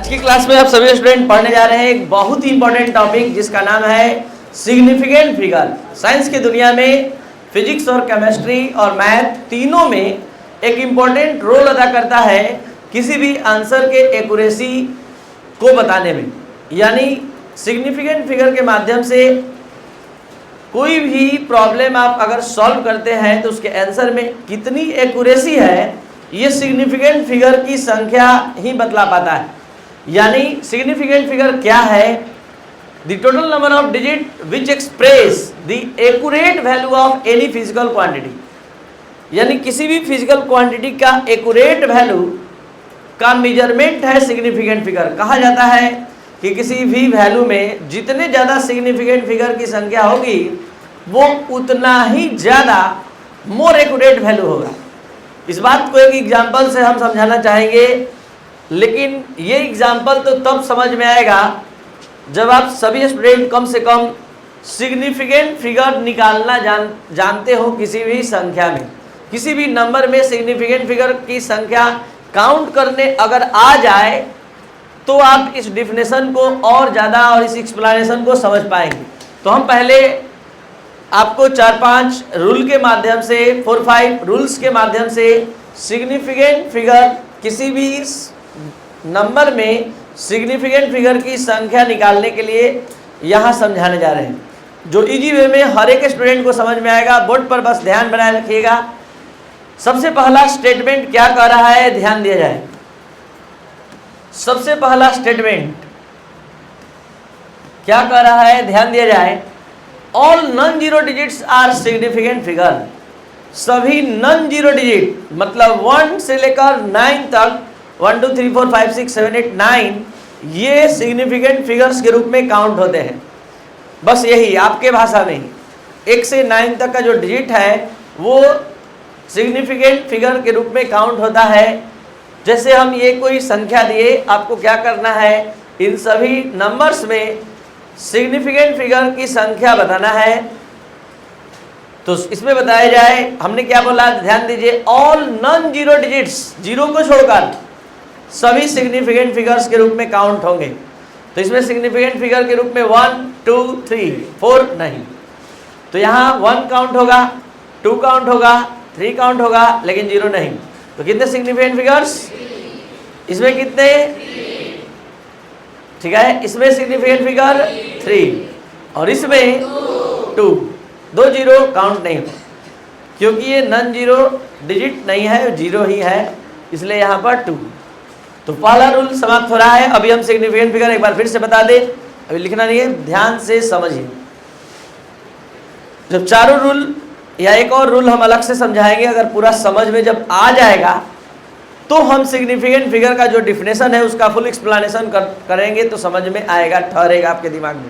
आज की क्लास में आप सभी स्टूडेंट पढ़ने जा रहे हैं एक बहुत ही इंपॉर्टेंट टॉपिक जिसका नाम है सिग्निफिकेंट फिगर। साइंस की दुनिया में फिजिक्स और केमिस्ट्री और मैथ तीनों में एक इम्पॉर्टेंट रोल अदा करता है किसी भी आंसर के एक्यूरेसी को बताने में। यानी सिग्निफिकेंट फिगर के माध्यम से कोई भी प्रॉब्लम आप अगर सॉल्व करते हैं तो उसके आंसर में कितनी एक्यूरेसी है ये सिग्निफिकेंट फिगर की संख्या ही बतला पाता है। यानी सिग्निफिकेंट फिगर क्या है? The total number of digit which express the accurate value of any physical quantity. यानी किसी भी फिजिकल क्वांटिटी का एक्यूरेट वैल्यू का मेजरमेंट है सिग्निफिकेंट फिगर। कहा जाता है कि किसी भी वैल्यू में जितने ज़्यादा सिग्निफिकेंट फिगर की संख्या होगी वो उतना ही ज़्यादा मोर एक्यूरेट वैल्यू होगा। इस बात को एक एग्जाम्पल से हम समझाना चाहेंगे, लेकिन ये एग्जाम्पल तो तब समझ में आएगा जब आप सभी स्टूडेंट कम से कम सिग्निफिकेंट फिगर निकालना जानते हो। किसी भी संख्या में, किसी भी नंबर में सिग्निफिकेंट फिगर की संख्या काउंट करने अगर आ जाए तो आप इस डिफिनेशन को और ज़्यादा और इस एक्सप्लेनेशन को समझ पाएंगे। तो हम पहले आपको 4-5 रूल के माध्यम से 4-5 रूल्स के माध्यम से सिग्निफिकेंट फिगर, किसी भी नंबर में सिग्निफिकेंट फिगर की संख्या निकालने के लिए यहाँ समझाने जा रहे हैं, जो इजी वे में हर एक स्टूडेंट को समझ में आएगा। बोर्ड पर बस ध्यान बनाए रखिएगा। सबसे पहला स्टेटमेंट क्या कह रहा है, ध्यान दिया जाए। सबसे पहला स्टेटमेंट क्या कह रहा है, ध्यान दिया जाए। All non zero digits are significant figure. सभी नॉन जीरो डिजिट मतलब 1 से लेकर 9 तक, 1 2 3 4 5 6 7 8 9 ये सिग्निफिकेंट फिगर्स के रूप में काउंट होते हैं। बस यही आपके भाषा में 1 से 9 तक का जो डिजिट है वो सिग्निफिकेंट फिगर के रूप में काउंट होता है। जैसे हम ये कोई संख्या दिए, आपको क्या करना है, इन सभी नंबर्स में सिग्निफिकेंट फिगर की संख्या बताना है। तो इसमें बताया जाए, हमने क्या बोला, ध्यान दीजिए। All non zero digits, zero को छोड़कर सभी सिग्निफिकेंट फिगर्स के रूप में काउंट होंगे। तो इसमें सिग्निफिकेंट फिगर के रूप में 1 2 3 4 नहीं, तो यहाँ 1 काउंट होगा, 2 काउंट होगा, 3 काउंट होगा, लेकिन 0 नहीं। तो कितने सिग्निफिकेंट फिगर्स इसमें, कितने? ठीक है, इसमें सिग्निफिकेंट फिगर 3 और इसमें 2। 2 जीरो काउंट नहीं हो क्योंकि ये नॉन जीरो डिजिट नहीं है, जीरो ही है, इसलिए यहाँ पर 2। तो पहला रूल समाप्त हो रहा है। अभी हम सिग्निफिकेंट फिगर एक बार फिर से बता दें, अभी लिखना नहीं है, ध्यान से समझिए। जब चारों रूल या एक और रूल हम अलग से समझाएंगे, अगर पूरा समझ में जब आ जाएगा तो हम सिग्निफिकेंट फिगर का जो डिफिनेशन है उसका फुल एक्सप्लेनेशन करेंगे तो समझ में आएगा, ठहरेगा आपके दिमाग में।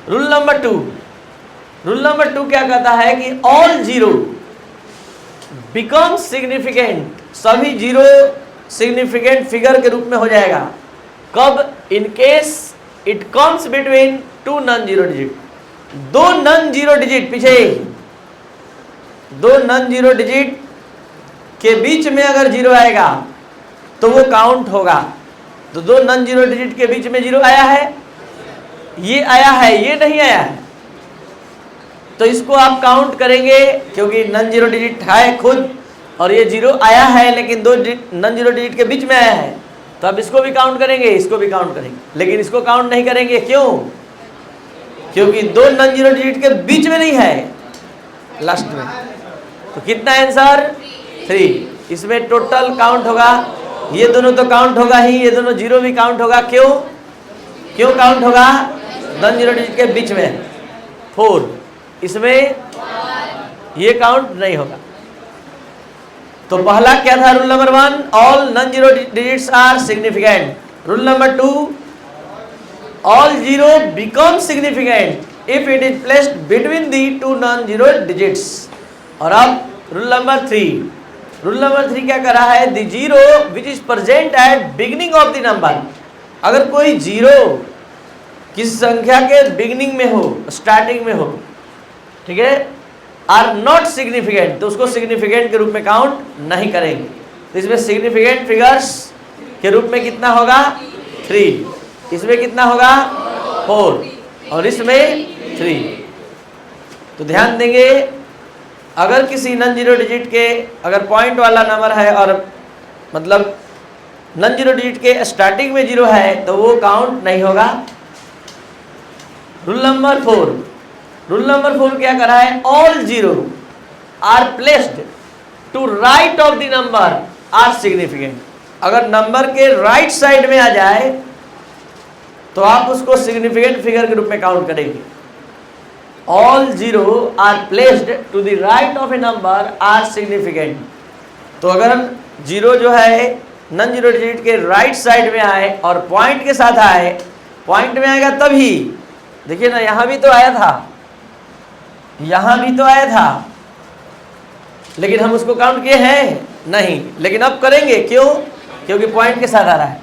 रूल नंबर 2, रूल नंबर 2 क्या कहता है कि ऑल जीरो बिकम सिग्निफिकेंट। सभी जीरो सिग्निफिकेंट फिगर के रूप में हो जाएगा। कब? In case it comes between 2 non zero digit. 2 non zero digit, पीछे 2 नॉन जीरो डिजिट के बीच में अगर जीरो आएगा तो वो काउंट होगा। तो 2 नॉन जीरो डिजिट के बीच में जीरो आया है, ये आया है, ये नहीं आया है, तो इसको आप काउंट करेंगे क्योंकि नॉन जीरो डिजिट है खुद और ये जीरो आया है, लेकिन 2 नॉन जीरो डिजिट के बीच में आया है, तो अब इसको भी काउंट करेंगे, इसको भी काउंट करेंगे, लेकिन इसको काउंट नहीं करेंगे। क्यों? क्योंकि 2 नॉन जीरो डिजिट के बीच में नहीं है, लास्ट में। तो कितना आंसर? 3। इसमें टोटल काउंट होगा, ये दोनों तो काउंट होगा ही, ये दोनों जीरो भी काउंट होगा। क्यों? क्यों काउंट होगा? नॉन जीरो डिजिट के बीच में 4, इसमें ये काउंट नहीं होगा। तो पहला क्या था? Rule number 1, all non zero digits are significant. Rule number 2, all zero become significant if it is placed between the 2 non zero digits. और अब रूल नंबर 3, रूल नंबर 3 क्या कर रहा है, the zero which is present at beginning of the number. अगर कोई zero किसी संख्या के बिगिनिंग में हो, स्टार्टिंग में हो, ठीक है, आर नॉट सिग्निफिकेंट, तो उसको सिग्निफिकेंट के रूप में काउंट नहीं करेंगे। तो इसमें सिग्निफिकेंट फिगर्स के रूप में कितना होगा? 3, इसमें कितना होगा 4 और इसमें 3। तो ध्यान देंगे, अगर किसी नॉन जीरो डिजिट के अगर पॉइंट वाला नंबर है और मतलब नॉन जीरो डिजिट के स्टार्टिंग में 0 है तो वो काउंट नहीं होगा। रूल नंबर 4 क्या करा है, all zero are placed to right of the number are significant. अगर नंबर के राइट साइड में आ जाए तो आप उसको सिग्निफिकेंट फिगर के रूप में काउंट करेंगे। All zero are placed to the right of a number are significant. तो अगर जीरो जो है नॉन जीरो डिजिट के राइट साइड में आए और पॉइंट के साथ आए, पॉइंट में आएगा तभी, देखिए ना यहां भी तो आया था, यहां भी तो आया था, लेकिन हम उसको काउंट किए हैं नहीं, लेकिन अब करेंगे। क्यों? क्योंकि पॉइंट के साथ आ रहा है।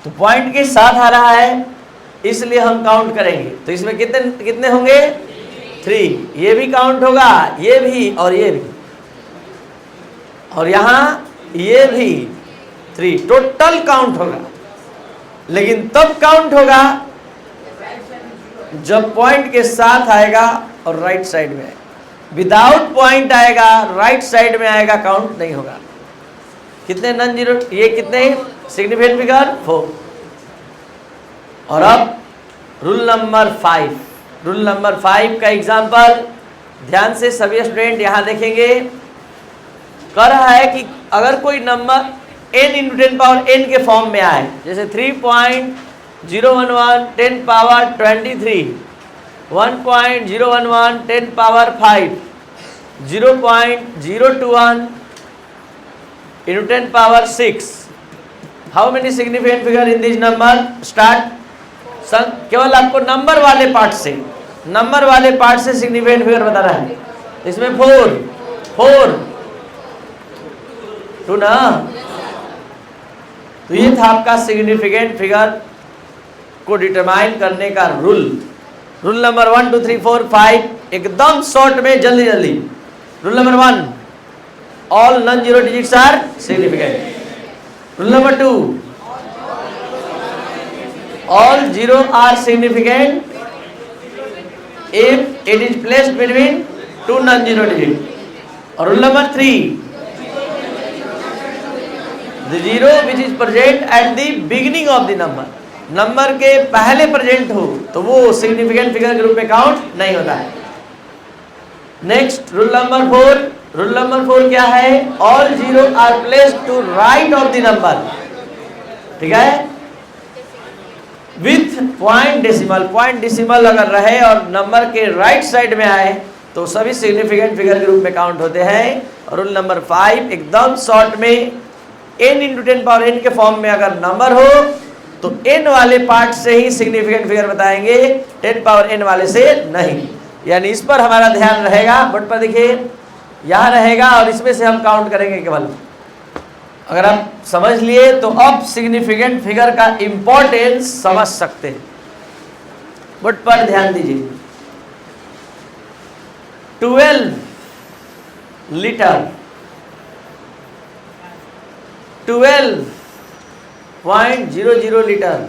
तो पॉइंट के साथ आ रहा है इसलिए हम काउंट करेंगे। तो इसमें कितने कितने होंगे 3, ये भी काउंट होगा, ये भी और ये भी, और यहां ये भी 3, टोटल काउंट होगा। लेकिन तब काउंट होगा जब पॉइंट के साथ आएगा और राइट साइड में आएगा। विदाउट पॉइंट आएगा, राइट साइड में आएगा, काउंट नहीं होगा। कितने नॉन जीरो, ये कितने सिग्निफिकेंट फिगर 4। और अब रूल नंबर 5 का एग्जांपल ध्यान से सभी स्टूडेंट यहां देखेंगे। कह रहा है कि अगर कोई नंबर n × 10⁻n के फॉर्म में आए, जैसे 3.011 10⁻23, 1.011 10⁻5, 0.021 into 10⁻6. How many significant figure in this number? Start. केवल आपको नंबर वाले पार्ट से सिग्निफिकेंट फिगर बताना है। इसमें 4 2 ना, तो ये था आपका सिग्निफिकेंट फिगर को डिटरमाइन करने का रूल नंबर 1 2 3 4 5 एकदम शॉर्ट में जल्दी। Rule number 1, all non zero digits are significant. Rule number 2, all zero are significant if it is placed between 2 non zero digit. और rule number 3, the zero which is present at the beginning of the number के पहले present हो तो वो significant figure के रूप में count नहीं होता है। नेक्स्ट रूल नंबर 4 क्या है, all zero are placed to right of the number, ठीक है, विथ पॉइंट डेसिमल अगर रहे और नंबर के राइट साइड में आए तो सभी सिग्निफिकेंट फिगर के रूप में काउंट होते हैं। और रूल नंबर 5 एकदम शॉर्ट में, n × 10⁻n के फॉर्म में अगर नंबर हो तो n वाले पार्ट से ही सिग्निफिकेंट फिगर बताएंगे, 10⁻n वाले से नहीं। यानी इस पर हमारा ध्यान रहेगा। बोर्ड पर देखिए यहाँ रहेगा और इसमें से हम काउंट करेंगे केवल। अगर आप समझ लिए तो अब सिग्निफिकेंट फिगर का इंपॉर्टेंस समझ सकते हैं। बोर्ड पर ध्यान दीजिए। 12 लीटर, 12.00 लीटर।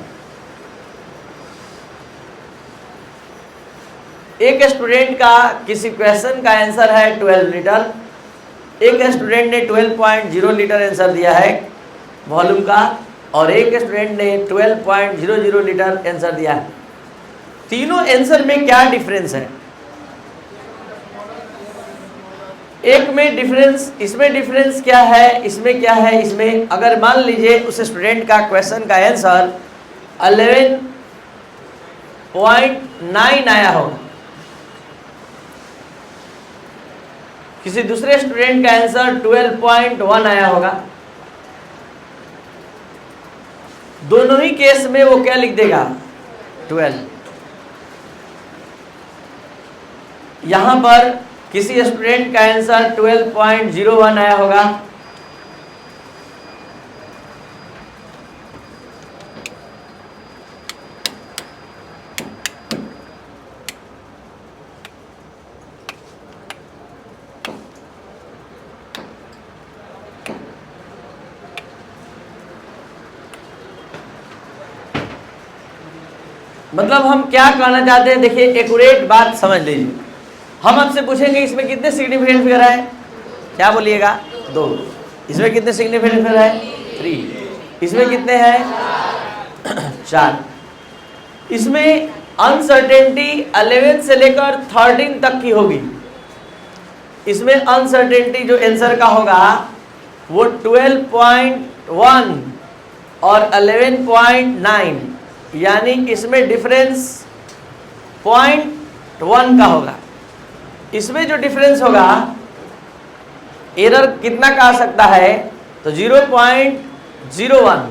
एक स्टूडेंट का किसी क्वेश्चन का आंसर है 12 लीटर, एक स्टूडेंट ने 12.0 लीटर आंसर दिया है वॉल्यूम का, और एक स्टूडेंट ने 12.00 लीटर आंसर दिया है। तीनों आंसर में क्या डिफरेंस है? एक में डिफरेंस, इसमें डिफरेंस क्या है, इसमें क्या है? इसमें अगर मान लीजिए उस स्टूडेंट का क्वेश्चन का आंसर 11.9 आया हो, किसी दूसरे स्टूडेंट का आंसर 12.1 आया होगा, दोनों ही केस में वो क्या लिख देगा 12। यहां पर किसी स्टूडेंट का आंसर 12.01 आया होगा, मतलब हम क्या कहना चाहते हैं, देखिए एक्यूरेट बात समझ लीजिए। हम आपसे पूछेंगे इसमें कितने सिग्निफिकेंट फिगर है, क्या बोलिएगा? 2। इसमें कितने सिग्निफिकेंट फिगर है? 3। इसमें कितने हैं? 4। इसमें अनसर्टेनिटी 11 से लेकर 13 तक की होगी। इसमें अनसर्टेनिटी जो आंसर का होगा वो 12.1 और 11.9, यानी इसमें डिफरेंस 0.1 का होगा। इसमें जो डिफरेंस होगा एरर कितना का आ सकता है, तो 0.01।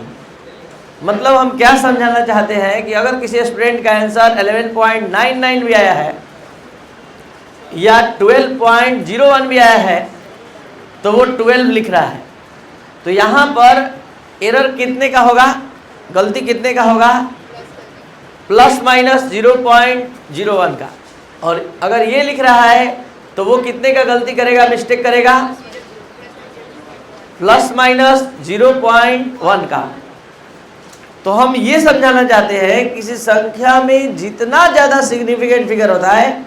मतलब हम क्या समझाना चाहते हैं कि अगर किसी स्टूडेंट का आंसर 11.99 भी आया है या 12.01 भी आया है तो वो 12 लिख रहा है, तो यहाँ पर एरर कितने का होगा, गलती कितने का होगा? प्लस माइनस 0.01 का। और अगर ये लिख रहा है तो वो कितने का गलती करेगा, मिस्टेक करेगा? प्लस माइनस 0.1 का। तो हम ये समझाना चाहते हैं किसी संख्या में जितना ज़्यादा सिग्निफिकेंट फिगर होता है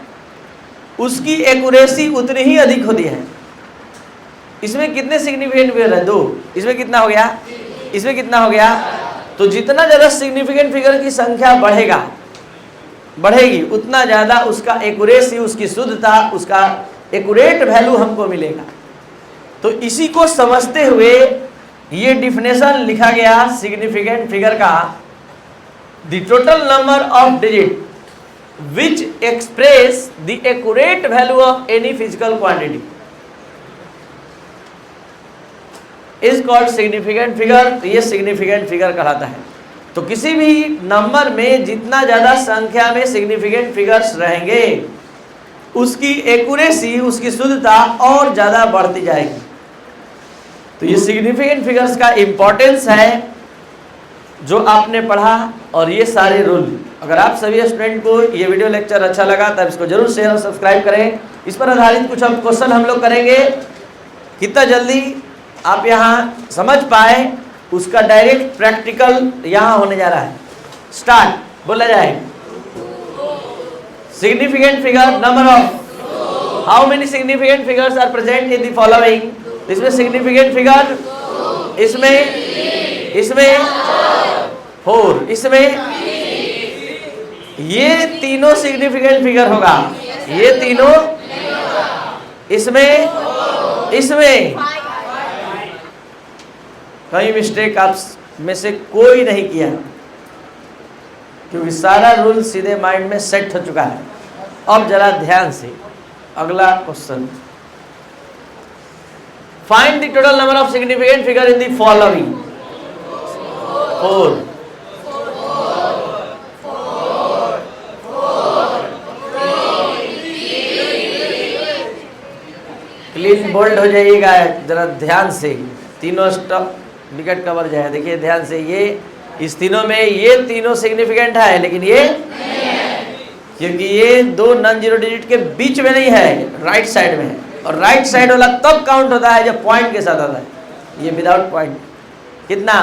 उसकी एक्यूरेसी उतनी ही अधिक होती है। इसमें कितने सिग्निफिकेंट फिगर है? 2। इसमें कितना हो गया? इसमें कितना हो गया? तो जितना ज़्यादा सिग्निफिकेंट फिगर की संख्या बढ़ेगी उतना ज़्यादा उसका एक्यूरेसी, उसकी शुद्धता, उसका एक्यूरेट वैल्यू हमको मिलेगा। तो इसी को समझते हुए ये डिफिनेशन लिखा गया सिग्निफिकेंट फिगर का, the total number of digit which express the accurate value of any physical quantity is called significant figure. तो ये सिग्निफिकेंट फिगर कहलाता है। तो किसी भी नंबर में जितना ज़्यादा संख्या में सिग्निफिकेंट फिगर्स रहेंगे उसकी एक्यूरेसी, उसकी शुद्धता और ज़्यादा बढ़ती जाएगी। तो ये सिग्निफिकेंट फिगर्स का इम्पोर्टेंस है जो आपने पढ़ा, और ये सारे रूल। अगर आप सभी स्टूडेंट को ये वीडियो लेक्चर अच्छा लगा तब इसको जरूर शेयर और सब्सक्राइब करें। इस पर आधारित कुछ हम क्वेश्चन हम लोग करेंगे। कितना जल्दी आप यहाँ समझ पाए उसका डायरेक्ट प्रैक्टिकल यहाँ होने जा रहा है। स्टार्ट, बोला जाए। Significant figure, number of, how many significant figures are present in the following. इसमें सिग्निफिकेंट फिगर, इसमें 4, इसमें ये तीनों सिग्निफिकेंट फिगर होगा, ये तीनों, इसमें कहीं मिस्टेक आप में से कोई नहीं किया क्योंकि सारा रूल सीधे माइंड में सेट हो चुका है। अब जरा ध्यान से अगला question, find the total number of significant figure in the following. 4। Clean bowled हो जाइएगा जरा ध्यान से, तीनों स्टॉप विकेट कवर जाए। देखिए ध्यान से, ये इस तीनों में ये तीनों सिग्निफिकेंट है लेकिन ये क्योंकि ये 2 नॉन जीरो डिजिट के बीच में नहीं है, राइट साइड में है, और राइट साइड वाला तब काउंट होता है जब पॉइंट के साथ आता है। ये विदाउट पॉइंट कितना